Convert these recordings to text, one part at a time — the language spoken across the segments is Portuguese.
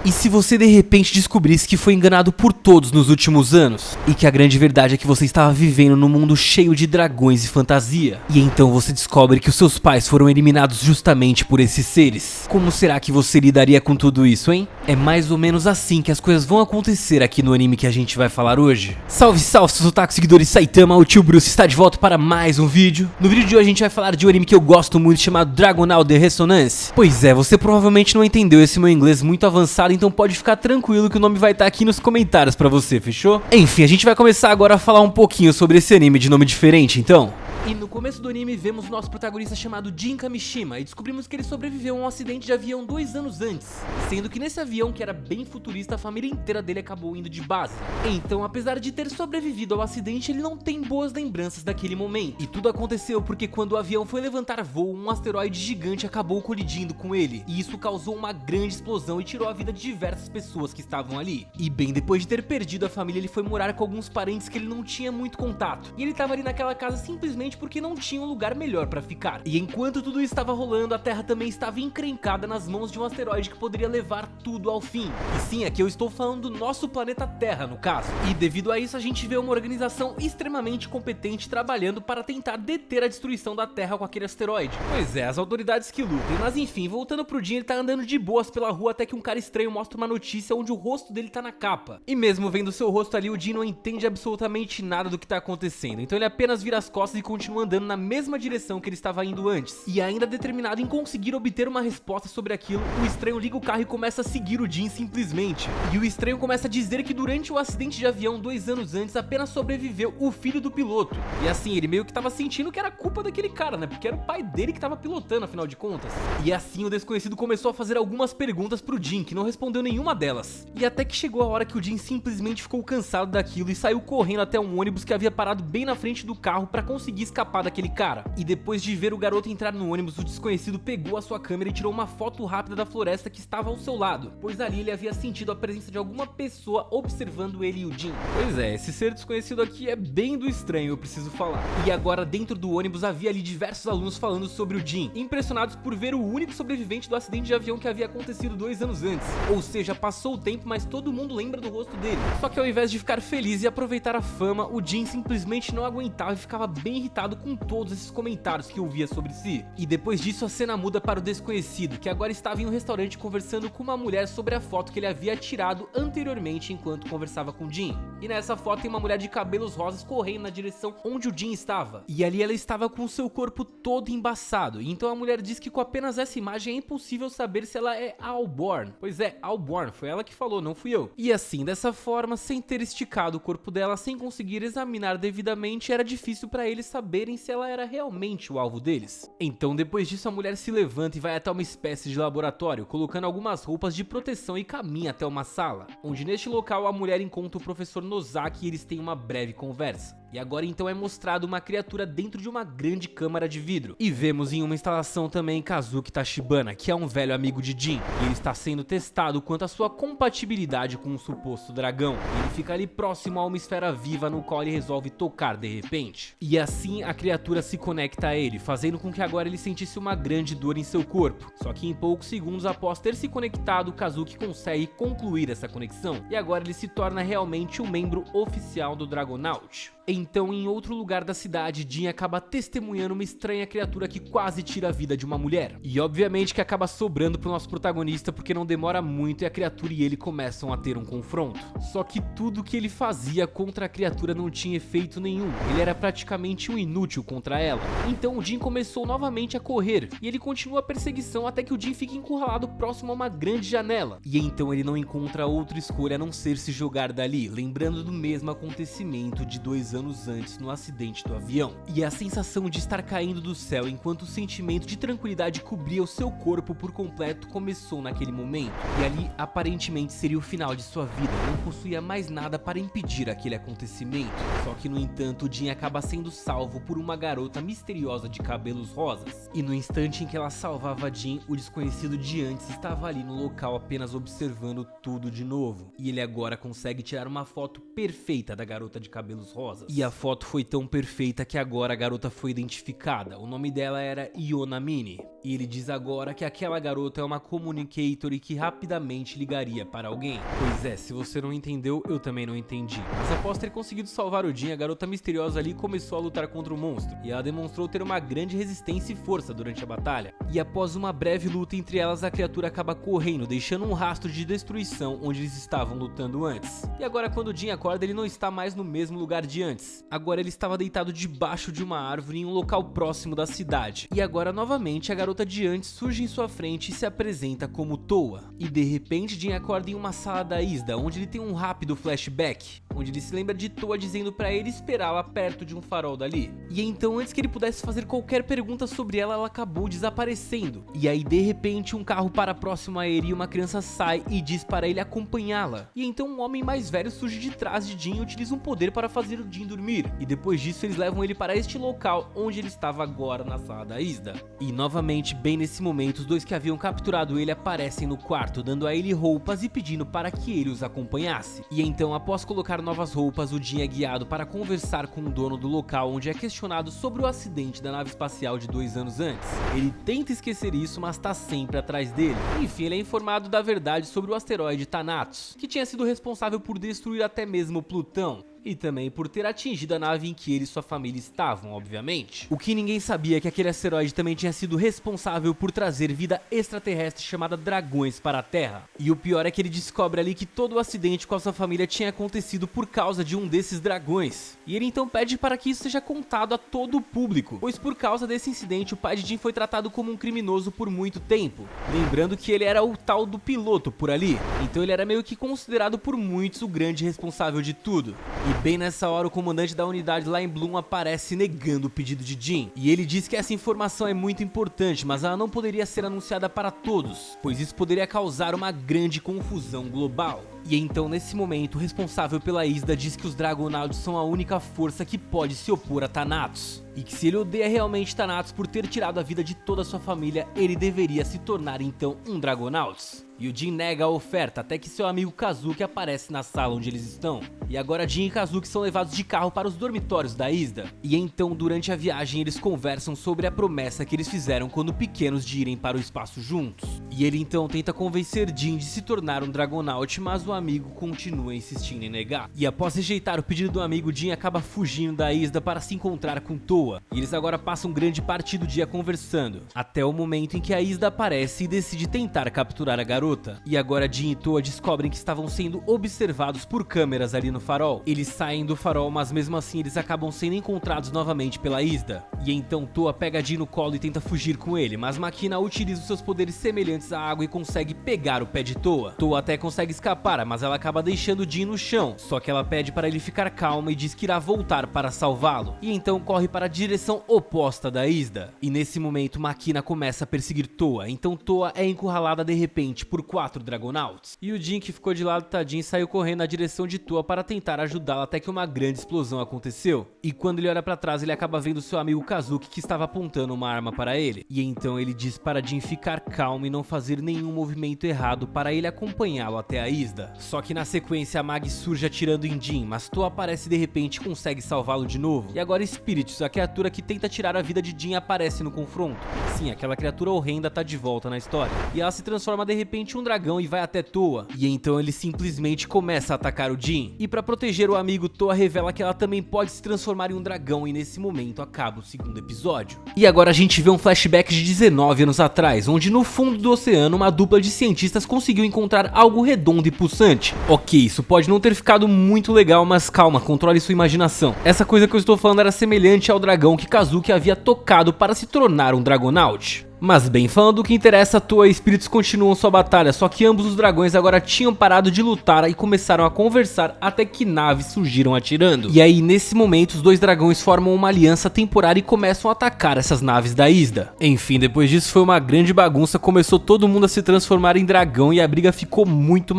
E se você de repente descobrisse que foi enganado por todos nos últimos anos, e que a grande verdade é que você estava vivendo num mundo cheio de dragões e fantasia, e então você descobre que os seus pais foram eliminados justamente por esses seres, como será que você lidaria com tudo isso, hein? É mais ou menos assim que as coisas vão acontecer aqui no anime que a gente vai falar hoje. Salve, salve, seus otaku seguidores Saitama, o tio Bruce está de volta para mais um vídeo. No vídeo de hoje a gente vai falar de um anime que eu gosto muito chamado Dragonal The Resonance. Pois é, você provavelmente não entendeu esse meu inglês muito avançado, então pode ficar tranquilo que o nome vai estar aqui nos comentários pra você, fechou? Enfim, a gente vai começar agora a falar um pouquinho sobre esse anime de nome diferente, então. E no começo do anime vemos nosso protagonista chamado Jin Kamishima e descobrimos que ele sobreviveu a um acidente de avião 2 anos antes, sendo que nesse avião, que era bem futurista, a família inteira dele acabou indo de base. Então, apesar de ter sobrevivido ao acidente, ele não tem boas lembranças daquele momento. E tudo aconteceu porque quando o avião foi levantar voo, um asteroide gigante acabou colidindo com ele, e isso causou uma grande explosão e tirou a vida de diversas pessoas que estavam ali. E bem, depois de ter perdido a família, ele foi morar com alguns parentes que ele não tinha muito contato, e ele estava ali naquela casa simplesmente porque não tinha um lugar melhor pra ficar. E enquanto tudo estava rolando, a Terra também estava encrencada nas mãos de um asteroide que poderia levar tudo ao fim. E sim, aqui eu estou falando do nosso planeta Terra, no caso. E devido a isso, a gente vê uma organização extremamente competente trabalhando para tentar deter a destruição da Terra com aquele asteroide. Pois é, as autoridades que lutem. Mas enfim, voltando pro Jin, ele tá andando de boas pela rua até que um cara estranho mostra uma notícia onde o rosto dele tá na capa. E mesmo vendo seu rosto ali, o Jin não entende absolutamente nada do que tá acontecendo. Então ele apenas vira as costas e continua andando na mesma direção que ele estava indo antes. E ainda determinado em conseguir obter uma resposta sobre aquilo, o estranho liga o carro e começa a seguir o Jin simplesmente. E o estranho começa a dizer que durante o acidente de avião 2 anos antes, apenas sobreviveu o filho do piloto. E assim, ele meio que tava sentindo que era culpa daquele cara, né? Porque era o pai dele que tava pilotando, afinal de contas. E assim, o desconhecido começou a fazer algumas perguntas pro Jin, que não respondeu nenhuma delas. E até que chegou a hora que o Jin simplesmente ficou cansado daquilo e saiu correndo até um ônibus que havia parado bem na frente do carro pra conseguir escapar daquele cara. E depois de ver o garoto entrar no ônibus, o desconhecido pegou a sua câmera e tirou uma foto rápida da floresta que estava ao seu lado, pois ali ele havia sentido a presença de alguma pessoa observando ele e o Jin. Pois é, esse ser desconhecido aqui é bem do estranho, eu preciso falar. E agora dentro do ônibus havia ali diversos alunos falando sobre o Jin, impressionados por ver o único sobrevivente do acidente de avião que havia acontecido 2 anos antes. Ou seja, passou o tempo, mas todo mundo lembra do rosto dele. Só que ao invés de ficar feliz e aproveitar a fama, o Jin simplesmente não aguentava e ficava bem irritado com todos esses comentários que ouvia sobre si. E depois disso a cena muda para o desconhecido, que agora estava em um restaurante conversando com uma mulher sobre a foto que ele havia tirado anteriormente enquanto conversava com o Jin. E nessa foto tem uma mulher de cabelos rosas correndo na direção onde o Jin estava. E ali ela estava com o seu corpo todo embaçado. E então a mulher diz que com apenas essa imagem é impossível saber se ela é Allborn. Pois é, Allborn, foi ela que falou, não fui eu. E assim, dessa forma, sem ter esticado o corpo dela, sem conseguir examinar devidamente, era difícil para eles saberem se ela era realmente o alvo deles. Então depois disso a mulher se levanta e vai até uma espécie de laboratório, colocando algumas roupas de proteção e caminha até uma sala, onde neste local a mulher encontra o professor Nozaki e eles têm uma breve conversa. E agora então é mostrado uma criatura dentro de uma grande câmara de vidro. E vemos em uma instalação também Kazuki Tachibana, que é um velho amigo de Jin. E ele está sendo testado quanto à sua compatibilidade com um suposto dragão. Ele fica ali próximo a uma esfera viva no qual ele resolve tocar de repente. E assim a criatura se conecta a ele, fazendo com que agora ele sentisse uma grande dor em seu corpo. Só que em poucos segundos após ter se conectado, Kazuki consegue concluir essa conexão. E agora ele se torna realmente um membro oficial do Dragonaut. Então, em outro lugar da cidade, Jin acaba testemunhando uma estranha criatura que quase tira a vida de uma mulher. E obviamente que acaba sobrando pro nosso protagonista porque não demora muito e a criatura e ele começam a ter um confronto. Só que tudo que ele fazia contra a criatura não tinha efeito nenhum. Ele era praticamente um inútil contra ela. Então o Jin começou novamente a correr e ele continua a perseguição até que o Jin fica encurralado próximo a uma grande janela. E então ele não encontra outra escolha a não ser se jogar dali, lembrando do mesmo acontecimento de 2 anos antes no acidente do avião. E a sensação de estar caindo do céu enquanto o sentimento de tranquilidade cobria o seu corpo por completo começou naquele momento. E ali aparentemente seria o final de sua vida, não possuía mais nada para impedir aquele acontecimento. Só que no entanto o Jin acaba sendo salvo por uma garota misteriosa de cabelos rosas. E no instante em que ela salvava Jin, o desconhecido de antes estava ali no local apenas observando tudo de novo. E ele agora consegue tirar uma foto perfeita da garota de cabelos rosas. E a foto foi tão perfeita que agora a garota foi identificada. O nome dela era Yonamine. E ele diz agora que aquela garota é uma communicator e que rapidamente ligaria para alguém. Pois é, se você não entendeu, eu também não entendi. Mas após ter conseguido salvar o Jin, a garota misteriosa ali começou a lutar contra o monstro. E ela demonstrou ter uma grande resistência e força durante a batalha. E após uma breve luta entre elas, a criatura acaba correndo, deixando um rastro de destruição onde eles estavam lutando antes. E agora quando o Jin acorda, ele não está mais no mesmo lugar de antes. Agora ele estava deitado debaixo de uma árvore em um local próximo da cidade. E agora novamente a garota de antes surge em sua frente e se apresenta como Towa. E de repente Jin acorda em uma sala da Isda, onde ele tem um rápido flashback, onde ele se lembra de Towa dizendo pra ele esperá-la perto de um farol dali. E então antes que ele pudesse fazer qualquer pergunta sobre ela, ela acabou desaparecendo. E aí de repente um carro para próximo a ele e uma criança sai e diz para ele acompanhá-la. E então um homem mais velho surge de trás de Jin e utiliza um poder para fazer o Jin dormir. E depois disso eles levam ele para este local onde ele estava agora na sala da Isda. E novamente, bem nesse momento, os dois que haviam capturado ele aparecem no quarto, dando a ele roupas e pedindo para que ele os acompanhasse. E então, após colocar novas roupas, o Jin é guiado para conversar com o dono do local, onde é questionado sobre o acidente da nave espacial de 2 anos antes. Ele tenta esquecer isso, mas tá sempre atrás dele. Enfim, ele é informado da verdade sobre o asteroide Thanatos, que tinha sido responsável por destruir até mesmo Plutão. E também por ter atingido a nave em que ele e sua família estavam, obviamente. O que ninguém sabia é que aquele asteroide também tinha sido responsável por trazer vida extraterrestre chamada dragões para a Terra. E o pior é que ele descobre ali que todo o acidente com a sua família tinha acontecido por causa de um desses dragões. E ele então pede para que isso seja contado a todo o público, pois por causa desse incidente o pai de Jin foi tratado como um criminoso por muito tempo. Lembrando que ele era o tal do piloto por ali, então ele era meio que considerado por muitos o grande responsável de tudo. E bem nessa hora o comandante da unidade lá em Bloom aparece negando o pedido de Jin. E ele diz que essa informação é muito importante, mas ela não poderia ser anunciada para todos, pois isso poderia causar uma grande confusão global. E então nesse momento o responsável pela Isda diz que os Dragonauts são a única força que pode se opor a Thanatos. E que se ele odeia realmente Thanatos por ter tirado a vida de toda a sua família, ele deveria se tornar então um Dragonauts. E o Jin nega a oferta até que seu amigo Kazuki aparece na sala onde eles estão. E agora Jin e Kazuki são levados de carro para os dormitórios da Isda. E então durante a viagem eles conversam sobre a promessa que eles fizeram quando pequenos de irem para o espaço juntos. E ele então tenta convencer Jin de se tornar um Dragonaut, mas o amigo continua insistindo em negar. E após rejeitar o pedido do amigo, Jin acaba fugindo da Isda para se encontrar com Towa. E eles agora passam grande parte do dia conversando, até o momento em que a Isda aparece e decide tentar capturar a garota. E agora Jin e Towa descobrem que estavam sendo observados por câmeras ali no farol. Eles saem do farol, mas mesmo assim eles acabam sendo encontrados novamente pela Isda. E então Towa pega Jin no colo e tenta fugir com ele, mas Makina utiliza os seus poderes semelhantes à água e consegue pegar o pé de Towa. Towa até consegue escapar, mas ela acaba deixando Jin no chão, só que ela pede para ele ficar calma e diz que irá voltar para salvá-lo. E então corre para a direção oposta da Isda. E nesse momento Makina começa a perseguir Towa, então Towa é encurralada de repente por 4 Dragonauts. E o Jin, que ficou de lado tadinho, saiu correndo na direção de Towa para tentar ajudá-la até que uma grande explosão aconteceu. E quando ele olha para trás, ele acaba vendo seu amigo Kazuki que estava apontando uma arma para ele. E então ele diz para Jin ficar calmo e não fazer nenhum movimento errado para ele acompanhá-lo até a Isda. Só que na sequência a Magi surge atirando em Jin, mas Towa aparece de repente e consegue salvá-lo de novo. E agora Spiritus, a criatura que tenta tirar a vida de Jin, aparece no confronto. Sim, aquela criatura horrenda tá de volta na história. E ela se transforma de repente em um dragão e vai até Towa. E então ele simplesmente começa a atacar o Jin. E para proteger o amigo, Towa revela que ela também pode se transformar em um dragão, e nesse momento acaba o segundo episódio. E agora a gente vê um flashback de 19 anos atrás, onde no fundo do oceano uma dupla de cientistas conseguiu encontrar algo redondo e pulsante. Ok, isso pode não ter ficado muito legal, mas calma, controle sua imaginação. Essa coisa que eu estou falando era semelhante ao dragão que Kazuki havia tocado para se tornar um Dragonaut. Mas bem, falando do que interessa, Towa e Spiritus continuam sua batalha, só que ambos os dragões agora tinham parado de lutar e começaram a conversar até que naves surgiram atirando. E aí, nesse momento, os dois dragões formam uma aliança temporária e começam a atacar essas naves da Isda. Enfim, depois disso foi uma grande bagunça, começou todo mundo a se transformar em dragão e a briga ficou muito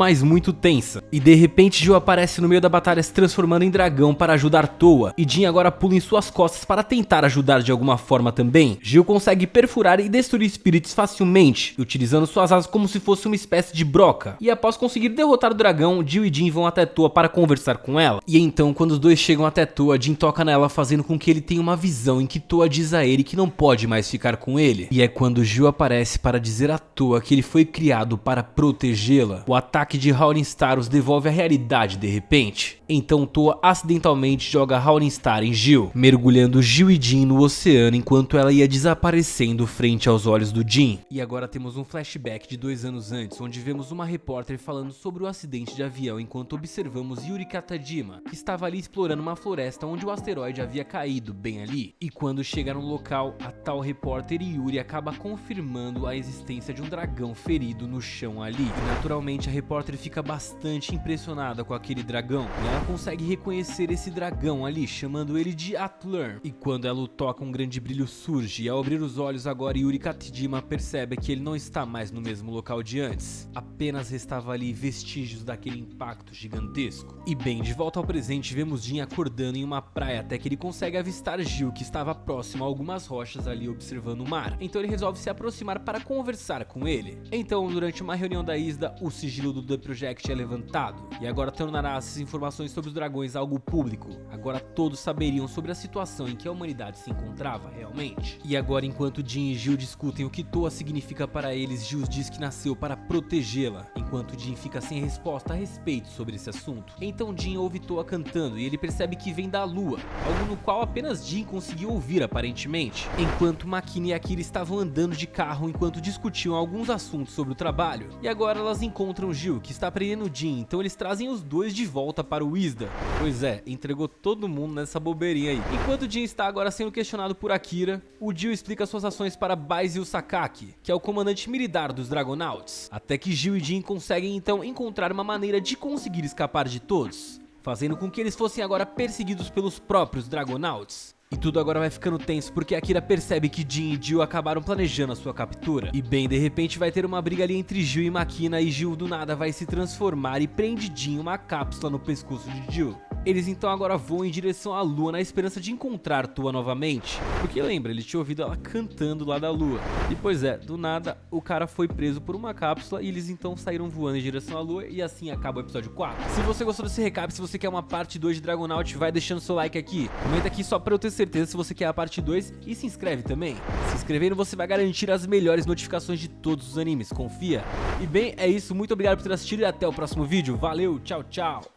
tensa. E de repente Gil aparece no meio da batalha se transformando em dragão para ajudar Towa, e Jin agora pula em suas costas para tentar ajudar de alguma forma também. Gil consegue perfurar e destruir transferir espíritos facilmente, utilizando suas asas como se fosse uma espécie de broca. E após conseguir derrotar o dragão, Jill e Jin vão até Toa para conversar com ela. E então, quando os dois chegam até Toa, Jin toca nela, fazendo com que ele tenha uma visão em que Toa diz a ele que não pode mais ficar com ele. E é quando Jill aparece para dizer a Toa que ele foi criado para protegê-la. O ataque de Howling Star os devolve à realidade de repente. Então Toa acidentalmente joga Howling Star em Jill, mergulhando Jill e Jin no oceano enquanto ela ia desaparecendo frente aos olhos do Jin. E agora temos um flashback de 2 anos antes, onde vemos uma repórter falando sobre o acidente de avião enquanto observamos Yuri Katajima, que estava ali explorando uma floresta onde o asteroide havia caído bem ali. E quando chega no local, a tal repórter Yuri acaba confirmando a existência de um dragão ferido no chão ali. E naturalmente a repórter fica bastante impressionada com aquele dragão, e ela consegue reconhecer esse dragão ali, chamando ele de Atlan. E quando ela o toca, um grande brilho surge, e ao abrir os olhos agora, Yuri Katajima percebe que ele não está mais no mesmo local de antes. Apenas restava ali vestígios daquele impacto gigantesco. E bem, de volta ao presente, vemos Jin acordando em uma praia até que ele consegue avistar Jill, que estava próximo a algumas rochas ali observando o mar. Então ele resolve se aproximar para conversar com ele. Então, durante uma reunião da ISDA, o sigilo do The Project é levantado, e agora tornará essas informações sobre os dragões algo público. Agora todos saberiam sobre a situação em que a humanidade se encontrava realmente. E agora, enquanto Jin e Jill discutem o que Toa significa para eles, Jill diz que nasceu para protegê-la, enquanto Jin fica sem resposta a respeito sobre esse assunto. Então Jin ouve Toa cantando e ele percebe que vem da lua, algo no qual apenas Jin conseguiu ouvir aparentemente. Enquanto Makina e Akira estavam andando de carro enquanto discutiam alguns assuntos sobre o trabalho. E agora elas encontram Jill, que está prendendo Jin, então eles trazem os dois de volta para o ISDA. Pois é, entregou todo mundo nessa bobeirinha aí. Enquanto Jin está agora sendo questionado por Akira, o Jill explica suas ações para Baizil Sakaki, que é o comandante militar dos Dragonauts, até que Jill e Jin conseguem então encontrar uma maneira de conseguir escapar de todos, fazendo com que eles fossem agora perseguidos pelos próprios Dragonauts. E tudo agora vai ficando tenso porque Akira percebe que Jin e Jill acabaram planejando a sua captura. E bem, de repente vai ter uma briga ali entre Jill e Makina, e Jill do nada vai se transformar e prende Jin uma cápsula no pescoço de Jill. Eles então agora voam em direção à lua na esperança de encontrar Toa novamente, porque lembra, ele tinha ouvido ela cantando lá da lua. E pois é, do nada o cara foi preso por uma cápsula e eles então saíram voando em direção à lua, e assim acaba o episódio 4. Se você gostou desse recap, se você quer uma parte 2 de Dragonaut, vai deixando seu like aqui, comenta aqui só pra eu ter certeza se você quer a parte 2 e se inscreve também. Se inscrevendo você vai garantir as melhores notificações de todos os animes, confia. E bem, é isso, muito obrigado por ter assistido e até o próximo vídeo, valeu, tchau, tchau!